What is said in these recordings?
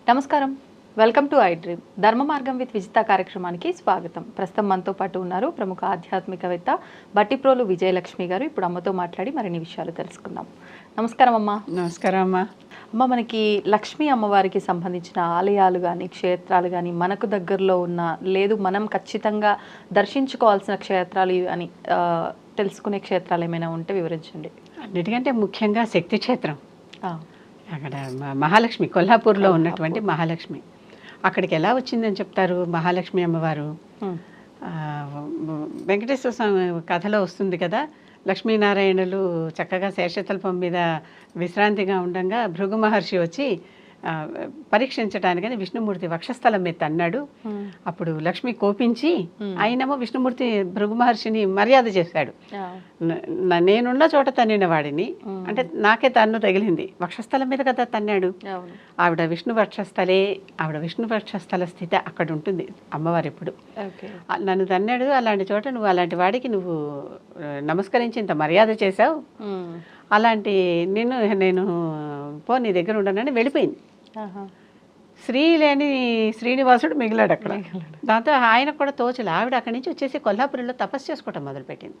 నమస్కారం, welcome to I dream. ధర్మ మార్గం విత్ విజిత కార్యక్రమానికి స్వాగతం. ప్రస్తుతం మనతో పాటు ఉన్నారు ప్రముఖ ఆధ్యాత్మికవేత్త బట్టిప్రోలు విజయలక్ష్మి గారు. ఇప్పుడు అమ్మతో మాట్లాడి మరిన్ని విషయాలు తెలుసుకుందాం. నమస్కారం అమ్మ. నమస్కారం అమ్మ. అమ్మ, మనకి లక్ష్మీ అమ్మవారికి సంబంధించిన ఆలయాలు కానీ క్షేత్రాలు కానీ మనకు దగ్గరలో ఉన్న, లేదు మనం ఖచ్చితంగా దర్శించుకోవాల్సిన క్షేత్రాలు అని తెలుసుకునే క్షేత్రాలు ఏమైనా ఉంటే వివరించండి. అన్నిటికంటే ముఖ్యంగా శక్తి క్షేత్రం. అక్కడ మహాలక్ష్మి, కొల్హాపూర్లో ఉన్నటువంటి మహాలక్ష్మి. అక్కడికి ఎలా వచ్చిందని చెప్తారు మహాలక్ష్మి అమ్మవారు. వెంకటేశ్వర స్వామి కథలో వస్తుంది కదా, లక్ష్మీనారాయణులు చక్కగా శేషతల్పం మీద విశ్రాంతిగా ఉండగా భృగు మహర్షి వచ్చి పరీక్షించడానికని విష్ణుమూర్తి వక్షస్థలం మీద అన్నాడు. అప్పుడు లక్ష్మి కోపించి ఆయనేమో విష్ణుమూర్తి భృగు మహర్షిని మర్యాద చేశాడు. నేనున్న చోట తన్నిన వాడిని, అంటే నాకే తన్ను తగిలింది, వక్షస్థలం మీద కదా తన్నాడు. ఆవిడ విష్ణు వక్షస్థల స్థితి అక్కడ ఉంటుంది అమ్మవారు. ఇప్పుడు నన్ను తన్నాడు, అలాంటి చోట నువ్వు అలాంటి వాడికి నువ్వు నమస్కరించి ఇంత మర్యాద చేశావు, అలాంటి నేను పో నీ దగ్గర ఉండనని వెళ్ళిపోయింది. శ్రీ లేని శ్రీనివాసుడు మిగిలాడు అక్కడ. దాంతో ఆయనకు కూడా తోచలు. ఆవిడ అక్కడి నుంచి వచ్చేసి కొల్హాపురంలో తపస్సు చేసుకోవటం మొదలుపెట్టింది.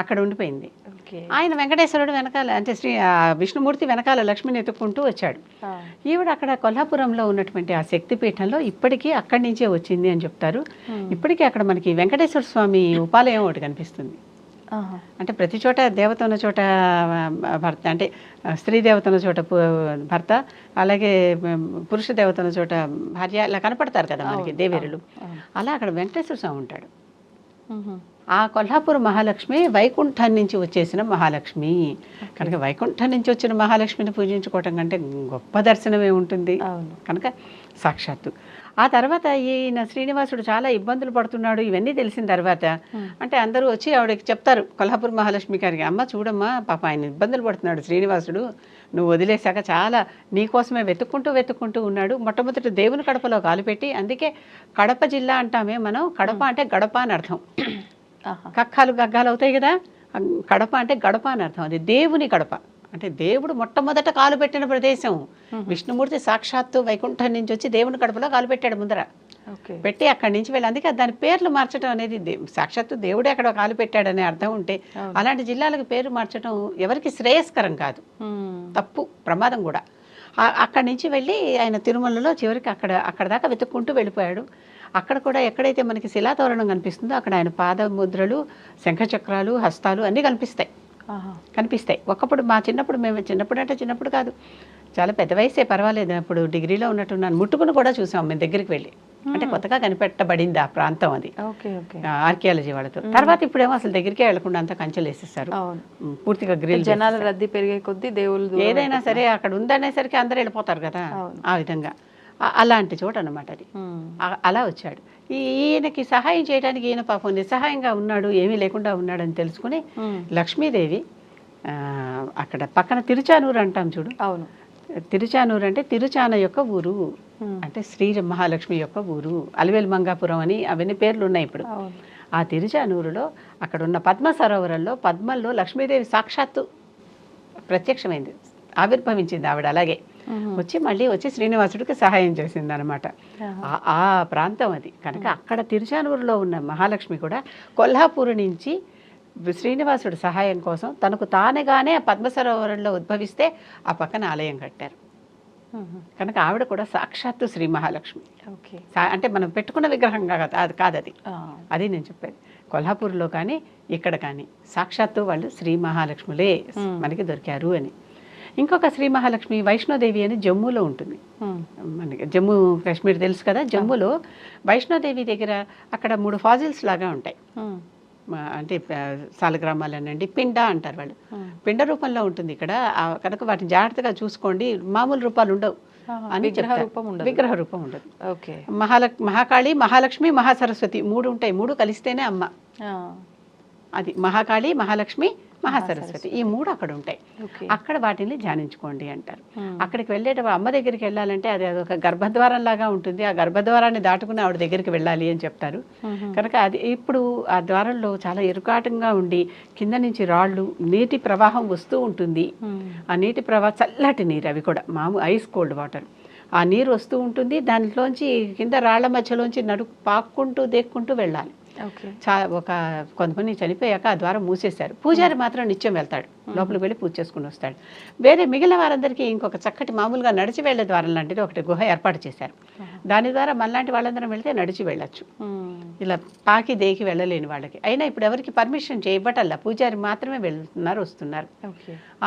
అక్కడ ఉండిపోయింది. ఆయన వెంకటేశ్వరుడు వెనకాల, అంటే విష్ణుమూర్తి వెనకాల లక్ష్మిని ఎత్తుక్కుంటూ వచ్చాడు. ఈవిడ అక్కడ కొల్హాపురంలో ఉన్నటువంటి ఆ శక్తిపీఠంలో ఇప్పటికీ అక్కడి నుంచే వచ్చింది అని చెప్తారు. ఇప్పటికీ అక్కడ మనకి వెంకటేశ్వర స్వామి ఉపాలయం ఒకటి కనిపిస్తుంది. అంటే ప్రతి చోట దేవత ఉన్న చోట భర్త, అంటే స్త్రీ దేవత ఉన్న చోట భర్త, అలాగే పురుష దేవత ఉన్న చోట భార్య, ఇలా కనపడతారు కదా మనకి దేవేరులు. అలా అక్కడ వెంకటేశ్వర స్వామి ఉంటాడు. ఆ కొల్హాపూర్ మహాలక్ష్మి వైకుంఠం నుంచి వచ్చేసిన మహాలక్ష్మి కనుక వైకుంఠం నుంచి వచ్చిన మహాలక్ష్మిని పూజించుకోవటం కంటే గొప్ప దర్శనమే ఉంటుంది కనుక సాక్షాత్తు. ఆ తర్వాత ఈయన శ్రీనివాసుడు చాలా ఇబ్బందులు పడుతున్నాడు, ఇవన్నీ తెలిసిన తర్వాత అంటే అందరూ వచ్చి ఆవిడకి చెప్తారు కొల్హాపూర్ మహాలక్ష్మి గారికి, అమ్మ చూడమ్మా పాప ఆయన ఇబ్బందులు పడుతున్నాడు శ్రీనివాసుడు, నువ్వు వదిలేశాక చాలా నీకోసమే వెతుక్కుంటూ ఉన్నాడు. మొట్టమొదటి దేవుని కడపలో కాలుపెట్టి, అందుకే కడప జిల్లా అంటామే మనం. కడప అంటే గడప అని అర్థం. కక్కాలు గగ్గాలు అవుతాయి కదా, కడప అంటే గడప అని అర్థం. అది దేవుని గడప, అంటే దేవుడు మొట్టమొదట కాలు పెట్టిన ప్రదేశం. విష్ణుమూర్తి సాక్షాత్తు వైకుంఠం నుంచి వచ్చి దేవుని కడపలో కాలు పెట్టాడు ముందర పెట్టి అక్కడి నుంచి వెళ్ళి, అందుకే దాని పేర్లు మార్చడం అనేది సాక్షాత్తు దేవుడే అక్కడ కాలు పెట్టాడనే అర్థం ఉంటే అలాంటి జిల్లాలకు పేరు మార్చడం ఎవరికి శ్రేయస్కరం కాదు, తప్పు, ప్రమాదం కూడా. అక్కడి నుంచి వెళ్ళి ఆయన తిరుమలలో చివరికి అక్కడ దాకా వెతుక్కుంటూ వెళ్ళిపోయాడు. అక్కడ కూడా ఎక్కడైతే మనకి శిలాతోరణం కనిపిస్తుందో అక్కడ ఆయన పాదముద్రలు, శంఖచక్రాలు, హస్తాలు అన్నీ కనిపిస్తాయి. ఒకప్పుడు మేము చిన్నప్పుడు కాదు, చాలా పెద్ద వయసే, పర్వాలేదు, అప్పుడు డిగ్రీలో ఉన్నట్టున్నాను, ముట్టుకుని కూడా చూసాం మేము దగ్గరికి వెళ్ళి. అంటే కొత్తగా కనిపెట్టబడింది ఆ ప్రాంతం, అది ఆర్కియాలజీ వాళ్ళతో. తర్వాత ఇప్పుడేమో అసలు దగ్గరికే వెళ్లకుండా అంతా కంచెలు వేసేస్తారు పూర్తిగా. గ్రిల్, జనాల రద్దీ పెరిగే కొద్దీ దేవుళ్ళు ఏదైనా సరే అక్కడ ఉందనేసరికి అందరూ వెళ్ళిపోతారు కదా, ఆ విధంగా అలాంటి చోట అన్నమాట అది. అలా వచ్చాడు. ఈయనకి సహాయం చేయడానికి ఈయన పాపం నిస్సహాయంగా ఉన్నాడు, ఏమీ లేకుండా ఉన్నాడని తెలుసుకుని లక్ష్మీదేవి అక్కడ పక్కన తిరుచానూరు అంటాం చూడు. అవును, తిరుచానూరు అంటే తిరుచాన యొక్క ఊరు, అంటే శ్రీ మహాలక్ష్మి యొక్క ఊరు. అలివేలు మంగాపురం అని అవన్నీ పేర్లు ఉన్నాయి ఇప్పుడు. ఆ తిరుచానూరులో అక్కడ ఉన్న పద్మ సరోవరంలో పద్మంలో లక్ష్మీదేవి సాక్షాత్తు ప్రత్యక్షమైంది, ఆవిర్భవించింది ఆవిడ. అలాగే వచ్చి శ్రీనివాసుడికి సహాయం చేసింది అనమాట. ఆ ప్రాంతం అది కనుక అక్కడ తిరుచానూరులో ఉన్న మహాలక్ష్మి కూడా కొల్హాపూర్ నుంచి శ్రీనివాసుడి సహాయం కోసం తనకు తానుగానే పద్మసరోవరంలో ఉద్భవిస్తే ఆ పక్కన ఆలయం కట్టారు. కనుక ఆవిడ కూడా సాక్షాత్తు శ్రీ మహాలక్ష్మి. అంటే మనం పెట్టుకున్న విగ్రహంగా కాదు అది నేను చెప్పేది. కొల్హాపూర్లో కానీ ఇక్కడ కానీ సాక్షాత్తు వాళ్ళు శ్రీ మహాలక్ష్ములే మనకి దొరికారు అని. ఇంకొక శ్రీ మహాలక్ష్మి వైష్ణోదేవి అని జమ్మూలో ఉంటుంది. మనకి జమ్మూ కాశ్మీర్ తెలుసు కదా, జమ్మూలో వైష్ణోదేవి దగ్గర అక్కడ 3 ఫాజిల్స్ లాగా ఉంటాయి. అంటే సాలగ్రామాలు అనండి, పిండ అంటారు వాళ్ళు, పిండ రూపంలో ఉంటుంది ఇక్కడ. కనుక వాటిని జాగ్రత్తగా చూసుకోండి, మామూలు రూపాలు ఉండవు అని విగ్రహ రూపం ఉండదు. మహాకాళి, మహాలక్ష్మి, మహాసరస్వతి 3 ఉంటాయి. 3 కలిస్తేనే అమ్మ. అది మహాకాళి, మహాలక్ష్మి, మహాసరస్వతి, ఈ 3 అక్కడ ఉంటాయి. అక్కడ వాటిని ధ్యానించుకోండి అంటారు. అక్కడికి వెళ్ళేటప్పుడు అమ్మ దగ్గరికి వెళ్ళాలంటే అది ఒక గర్భద్వారం లాగా ఉంటుంది. ఆ గర్భద్వారాన్ని దాటుకుని ఆవిడ దగ్గరికి వెళ్ళాలి అని చెప్తారు. కనుక అది ఇప్పుడు ఆ ద్వారంలో చాలా ఇరుకాటంగా ఉండి కింద నుంచి రాళ్ళు, నీటి ప్రవాహం వస్తూ ఉంటుంది. ఆ నీటి ప్రవాహం చల్లటి నీరు, అవి కూడా ఐస్ కోల్డ్ వాటర్. ఆ నీరు వస్తూ ఉంటుంది, దాంట్లోంచి కింద రాళ్ల మధ్యలోంచి పాక్కుంటూ దేక్కుంటూ వెళ్ళాలి. ఒక కొంతమంది చనిపోయాక ఆ ద్వారం మూసేశారు. పూజారి మాత్రం నిత్యం వెళ్తాడు, లోపలికి వెళ్ళి పూజ చేసుకుని వస్తాడు. వేరే మిగిలిన వారందరికీ ఇంకొక చక్కటి మామూలుగా నడిచి వెళ్లే ద్వారం లాంటిది ఒకటి గుహ ఏర్పాటు చేశారు. దాని ద్వారా మనలాంటి వాళ్ళందరం వెళ్తే నడిచి వెళ్ళొచ్చు, ఇలా పాకి దేకి వెళ్ళలేని వాళ్ళకి. అయినా ఇప్పుడు ఎవరికి పర్మిషన్ చేయబట్టల్లా, పూజారి మాత్రమే వెళ్తున్నారు వస్తున్నారు.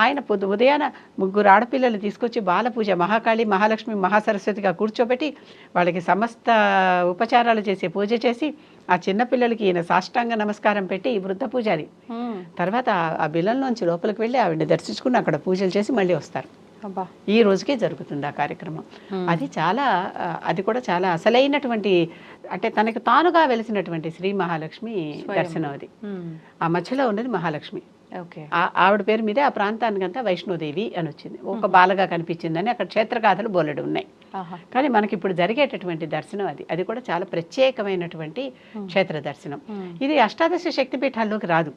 ఆయన ఉదయాన 3 ఆడపిల్లలు తీసుకొచ్చి బాల పూజ, మహాకాళి, మహాలక్ష్మి, మహాసరస్వతిగా కూర్చోబెట్టి వాళ్ళకి సమస్త ఉపచారాలు చేసి పూజ చేసి ఆ చిన్నపిల్లలకి ఈయన సాష్టాంగ నమస్కారం పెట్టి ఈ వృద్ధ పూజారి తర్వాత ఆ బిల్లంలోంచి లోపలికి వెళ్ళి ఆవిడని దర్శించుకుని అక్కడ పూజలు చేసి మళ్ళీ వస్తారు. ఈ రోజుకే జరుగుతుంది ఆ కార్యక్రమం. అది కూడా చాలా అసలైనటువంటి, అంటే తనకు తానుగా వెలిసినటువంటి శ్రీ మహాలక్ష్మి దర్శనం. అది ఆ మధ్యలో ఉన్నది మహాలక్ష్మి. ఆవిడ పేరు మీదే ఆ ప్రాంతానికంతా వైష్ణోదేవి అని వచ్చింది. ఒక బాలగా కనిపించిందని అక్కడ క్షేత్రగాథలు బోలెడు ఉన్నాయి. కానీ మనకి ఇప్పుడు జరిగేటటువంటి దర్శనం అది కూడా చాలా ప్రత్యేకమైనటువంటి క్షేత్ర దర్శనం. ఇది అష్టాదశ శక్తిపీఠాల్లోకి రాదు.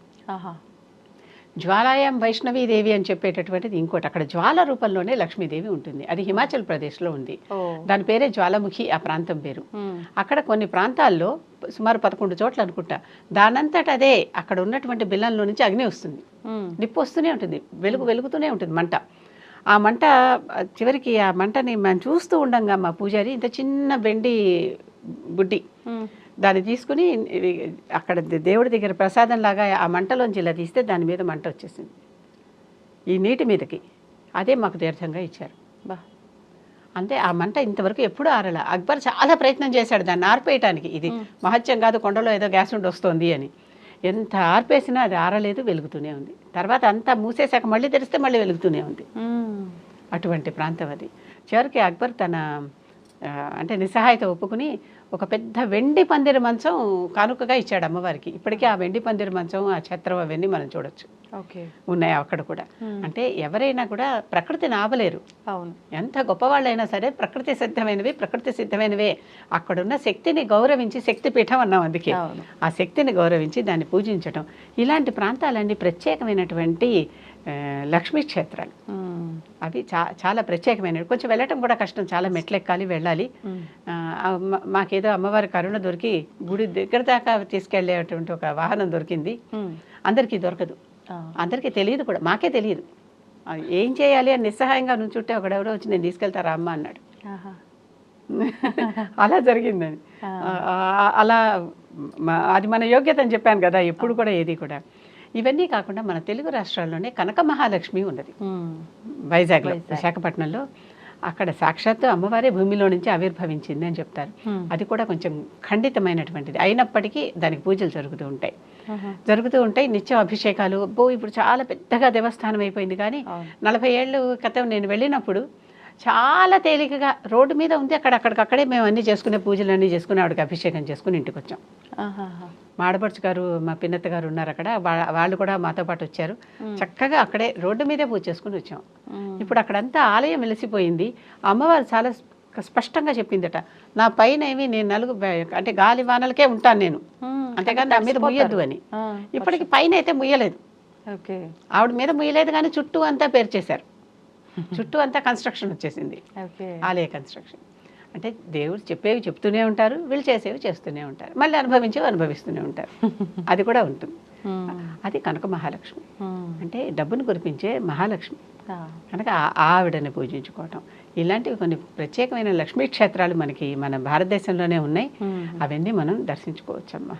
జ్వాలాయం వైష్ణవీదేవి అని చెప్పేటటువంటిది ఇంకోటి. అక్కడ జ్వాల రూపంలోనే లక్ష్మీదేవి ఉంటుంది. అది హిమాచల్ ప్రదేశ్లో ఉంది. దాని పేరే జ్వాలాముఖి, ఆ ప్రాంతం పేరు. అక్కడ కొన్ని ప్రాంతాల్లో సుమారు 11 చోట్ల అనుకుంటా, దానంతట అదే అక్కడ ఉన్నటువంటి బిల్లంలో నుంచి అగ్ని వస్తుంది, నిప్పు వస్తూనే ఉంటుంది, వెలుగుతూనే ఉంటుంది మంట. ఆ మంట చివరికి ఆ మంటని మనం చూస్తూ ఉండంగా మా పూజారి ఇంత చిన్న వెండి బుడ్డి దాన్ని తీసుకుని అక్కడ దేవుడి దగ్గర ప్రసాదం లాగా ఆ మంటలోంచి ఇలా తీస్తే దాని మీద మంట వచ్చేసింది ఈ నీటి మీదకి. అదే మాకు తీర్థంగా ఇచ్చారు. అంతే, ఆ మంట ఇంతవరకు ఎప్పుడూ ఆరలా. అక్బర్ చాలా ప్రయత్నం చేశాడు దాన్ని ఆర్పేయటానికి. ఇది మహత్యం కాదు, కొండలో ఏదో గ్యాస్ ఉండి వస్తుంది అని. ఎంత ఆర్పేసినా అది ఆరలేదు, వెలుగుతూనే ఉంది. తర్వాత అంతా మూసేశాక మళ్ళీ తెరిస్తే మళ్ళీ వెలుగుతూనే ఉంది. అటువంటి ప్రాంతం అది. చివరికి అక్బర్ తన అంటే నిస్సహాయత ఒప్పుకుని ఒక పెద్ద వెండి పందిరి మంచం కానుకగా ఇచ్చాడు అమ్మవారికి. ఇప్పటికీ ఆ వెండి పందిరి మంచం, ఆ ఛత్రం అవన్నీ మనం చూడొచ్చు, ఉన్నాయి అక్కడ కూడా. అంటే ఎవరైనా కూడా ప్రకృతిని ఆపలేరు. అవును, ఎంత గొప్పవాళ్ళైనా సరే ప్రకృతి సిద్ధమైనవే. అక్కడున్న శక్తిని గౌరవించి, శక్తి పీఠం అన్నాం అందుకే, ఆ శక్తిని గౌరవించి దాన్ని పూజించటం. ఇలాంటి ప్రాంతాలన్నీ ప్రత్యేకమైనటువంటి లక్ష్మీ క్షేత్రాలు. అవి చాలా ప్రత్యేకమైనవి. కొంచెం వెళ్ళటం కూడా కష్టం, చాలా మెట్లెక్కాలి, వెళ్ళాలి. మాకేదో అమ్మవారి కరుణ దొరికి గుడి దగ్గర దాకా తీసుకెళ్లేటువంటి ఒక వాహనం దొరికింది. అందరికీ దొరకదు, అందరికీ తెలియదు కూడా, మాకే తెలియదు. ఏం చేయాలి అని నిస్సహాయంగా నుంచుంటే ఒకడెవడో వచ్చి నేను తీసుకెళ్తారా అమ్మ అన్నాడు. అలా జరిగిందని. అలా అది మన యోగ్యత అని చెప్పాను కదా, ఎప్పుడు కూడా ఏది కూడా. ఇవన్నీ కాకుండా మన తెలుగు రాష్ట్రాల్లోనే కనక మహాలక్ష్మి ఉన్నది, వైజాగ్లో, విశాఖపట్నంలో. అక్కడ సాక్షాత్తు అమ్మవారే భూమిలో నుంచి ఆవిర్భవించింది అని చెప్తారు. అది కూడా కొంచెం ఖండితమైనటువంటిది అయినప్పటికీ దానికి పూజలు జరుగుతూ ఉంటాయి, నిత్యం అభిషేకాలు. ఇప్పుడు చాలా పెద్దగా దేవస్థానం అయిపోయింది. కానీ 40 ఏళ్ళ క్రితం నేను వెళ్ళినప్పుడు చాలా తేలికగా రోడ్డు మీద ఉంది. అక్కడికక్కడే మేము అన్నీ చేసుకునే పూజలు అన్నీ చేసుకుని ఆవిడకి అభిషేకం చేసుకుని ఇంటికి వచ్చాం. మా ఆడపడుచు గారు, మా పిన్నత్త గారు ఉన్నారు అక్కడ, వాళ్ళు కూడా మాతో పాటు వచ్చారు. చక్కగా అక్కడే రోడ్డు మీదే పూజ చేసుకుని వచ్చాం. ఇప్పుడు అక్కడంతా ఆలయం వెలిసిపోయింది. అమ్మవారు చాలా స్పష్టంగా చెప్పిందట, నా పైన ఏమి నేను అంటే గాలి వానలకే ఉంటాను నేను, అంతేగాని నా మీద ముయ్యద్దు అని. ఇప్పటికి పైన అయితే ముయ్యలేదు, ఆవిడ మీద ముయ్యలేదు, కానీ చుట్టూ అంతా పేర్చేశారు. చుట్టూ అంతా కన్స్ట్రక్షన్ వచ్చేసింది, ఆలయ కన్స్ట్రక్షన్. అంటే దేవుడు చెప్పేవి చెప్తూనే ఉంటారు, వీళ్ళు చేసేవి చేస్తూనే ఉంటారు, మళ్ళీ అనుభవించేవి అనుభవిస్తూనే ఉంటారు. అది కూడా ఉంటుంది. అది కనక మహాలక్ష్మి అంటే డబ్బును కురిపించే మహాలక్ష్మి. కనుక ఆవిడని పూజించుకోవటం, ఇలాంటివి కొన్ని ప్రత్యేకమైన లక్ష్మీ క్షేత్రాలు మనకి మన భారతదేశంలోనే ఉన్నాయి. అవన్నీ మనం దర్శించుకోవచ్చమ్మా.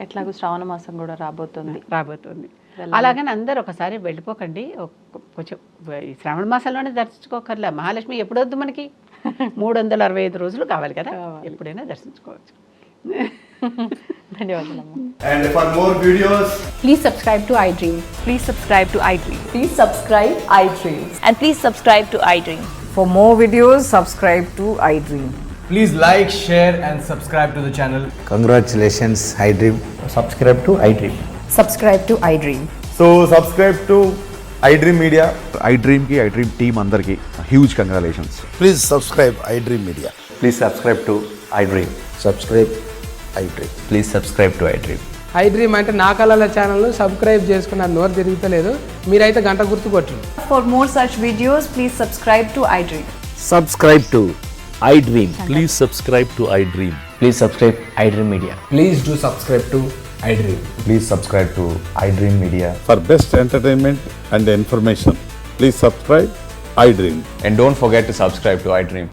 ఎట్లాగో శ్రావణ మాసం కూడా రాబోతుంది. అలాగని అందరూ ఒకసారి వెళ్ళిపోకండి, కొంచెం ఈ శ్రావణ మాసంలోనే దర్శించుకోకర్లా. మహాలక్ష్మి ఎప్పుడొద్దు మనకి 365 రోజులు కావాలి కదా, ఎప్పుడైనా దర్శించుకోవచ్చు. ధన్యవాదాలు. And for more videos, please subscribe to iDream. Please subscribe to iDream. Please subscribe iDream. And please subscribe to iDream. For more videos, subscribe to iDream. please like, share and subscribe to the channel. Congratulations, iDream. Subscribe to iDream. Subscribe to iDream. So subscribe to iDream Media. IDream team అందరికీ huge congratulations. Please subscribe iDream Media. Please subscribe to iDream. Subscribe iDream. Please subscribe to iDream. iDream అంటే నా కళల ఛానల్ను subscribe చేసుకున్న నోరు తిరుగుతలేదు, మీరైతే గంట గుర్తు కొట్టండి. For more such videos, please subscribe to iDream. Subscribe to iDream. Please subscribe to iDream. Please subscribe iDream Media. Please do subscribe to iDream. Please subscribe to iDream Media. For best entertainment and information, please subscribe iDream. And don't forget to subscribe to iDream.